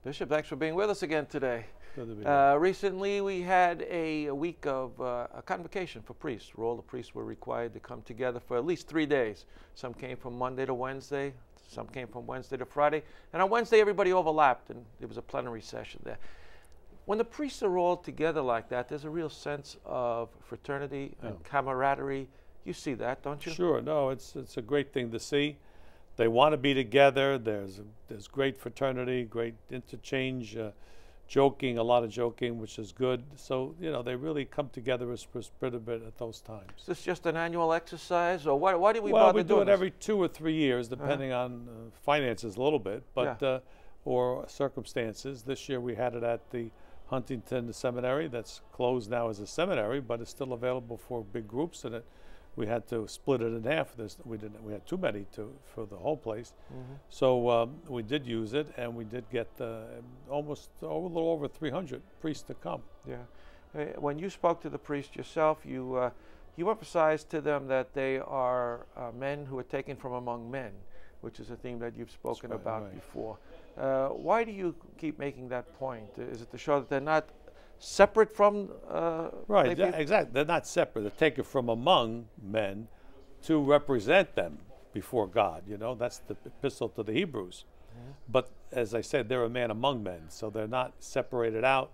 Bishop, thanks for being with us again today. Good to be here. Recently, we had a week of a convocation for priests, where all the priests were required to come together for at least 3 days. Some came from Monday to Wednesday, some came from Wednesday to Friday, and on Wednesday everybody overlapped, and there was a plenary session there. When the priests are all together like that, there's a real sense of fraternity and camaraderie. You see that, don't you? Sure. No, it's a great thing to see. They want to be together. There's great fraternity, great interchange, joking, a lot of joking, which is good. So, you know, they really come together as a spirit at those times. Is this just an annual exercise, or why do we Well, bother we do doing it this? every 2 or 3 years, depending on finances a little bit, but or circumstances. This year we had it at the Huntington Seminary. That's closed now as a seminary, but it's still available for big groups, and we had to split it in half. We had too many for the whole place. So we did use it, and we did get almost a little over 300 priests to come. Yeah. When you spoke to the priest yourself, you emphasized to them that they are men who are taken from among men, which is a theme that you've spoken about before. Why do you keep making that point? Is it to show that they're not separate from right, exactly. They're not separate. They're taken from among men to represent them before God. You know, that's the epistle to the Hebrews. But as I said, they're a man among men, so they're not separated out.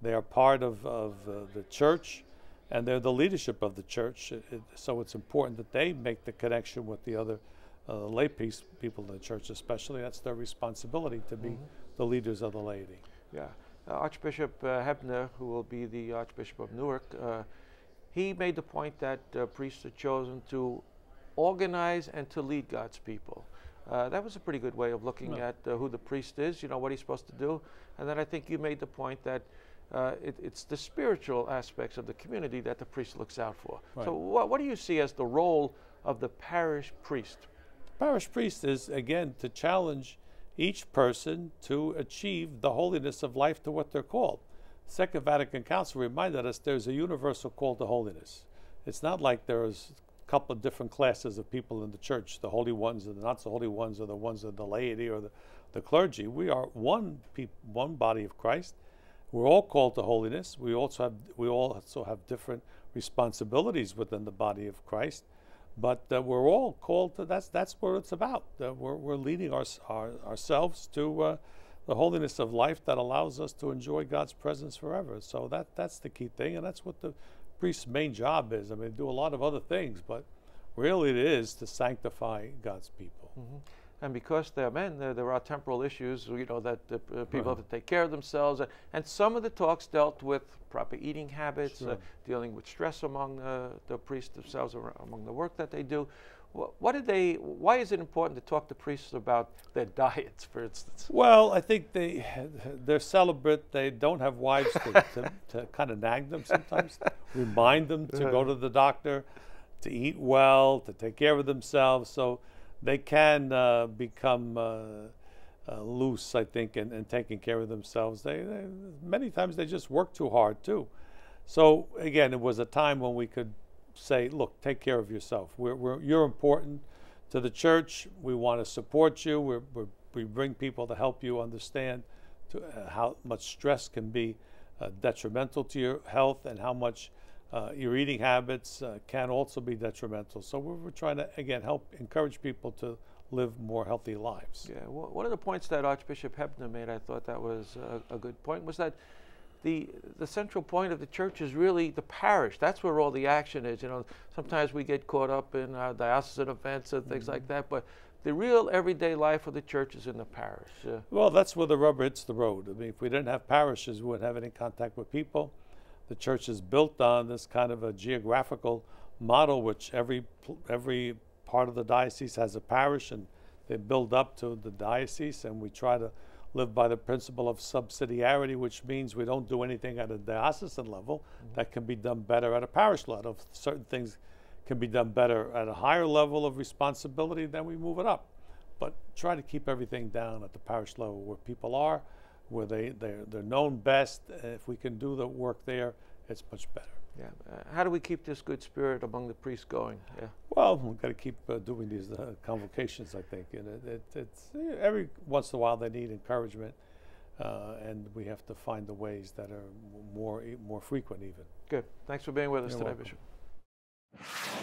They are part of the church, and they're the leadership of the church. So it's important that they make the connection with the other lay people in the church, especially. That's their responsibility to be the leaders of the laity. Yeah. Archbishop Hebner, who will be the Archbishop of Newark, he made the point that priests are chosen to organize and to lead God's people. That was a pretty good way of looking at who the priest is, you know, what he's supposed to do. And then I think you made the point that it's the spiritual aspects of the community that the priest looks out for. Right. So what do you see as the role of the parish priest? Parish priest is, again, to challenge each person to achieve the holiness of life to what they're called. Second Vatican Council reminded us there's a universal call to holiness. It's not like there's a couple of different classes of people in the church, the holy ones and the not so holy ones, or the ones of the laity or the clergy. We are one body of Christ. We're all called to holiness. We also have different responsibilities within the body of Christ. But we're all called to, that's what it's about. We're leading ourselves to the holiness of life that allows us to enjoy God's presence forever. So that's the key thing, and that's what the priest's main job is. I mean, they do a lot of other things, but really it is to sanctify God's people. And because they're men, there are temporal issues, you know, that people have to take care of themselves. And some of the talks dealt with proper eating habits, dealing with stress among the priests themselves, or among the work that they do. Why is it important to talk to priests about their diets, for instance? Well, I think they're celibate. They don't have wives to kind of nag them sometimes, remind them to go to the doctor, to eat well, to take care of themselves. So they can become loose, I think, in taking care of themselves. Many times they just work too hard, too. So, again, it was a time when we could say, look, take care of yourself. You're important to the church. We want to support you. We bring people to help you understand how much stress can be detrimental to your health, and how much your eating habits can also be detrimental. So we're trying to, again, help encourage people to live more healthy lives. Yeah, well, one of the points that Archbishop Hebner made, I thought that was a good point, was that the central point of the church is really the parish. That's where all the action is. You know, sometimes we get caught up in diocesan events and things like that, but the real everyday life of the church is in the parish. Well, that's where the rubber hits the road. I mean, if we didn't have parishes, we wouldn't have any contact with people. The church is built on this kind of a geographical model, which every part of the diocese has a parish, and they build up to the diocese, and we try to live by the principle of subsidiarity, which means we don't do anything at a diocesan level that can be done better at a parish level. If certain things can be done better at a higher level of responsibility, then we move it up. But try to keep everything down at the parish level where people are, where they're known best. If we can do the work there, it's much better. Yeah. How do we keep this good spirit among the priests going? Yeah. Well, we've got to keep doing these convocations, I think. And it's every once in a while they need encouragement. and we have to find the ways that are more frequent even. Good. Thanks for being with us You're today, welcome. Bishop.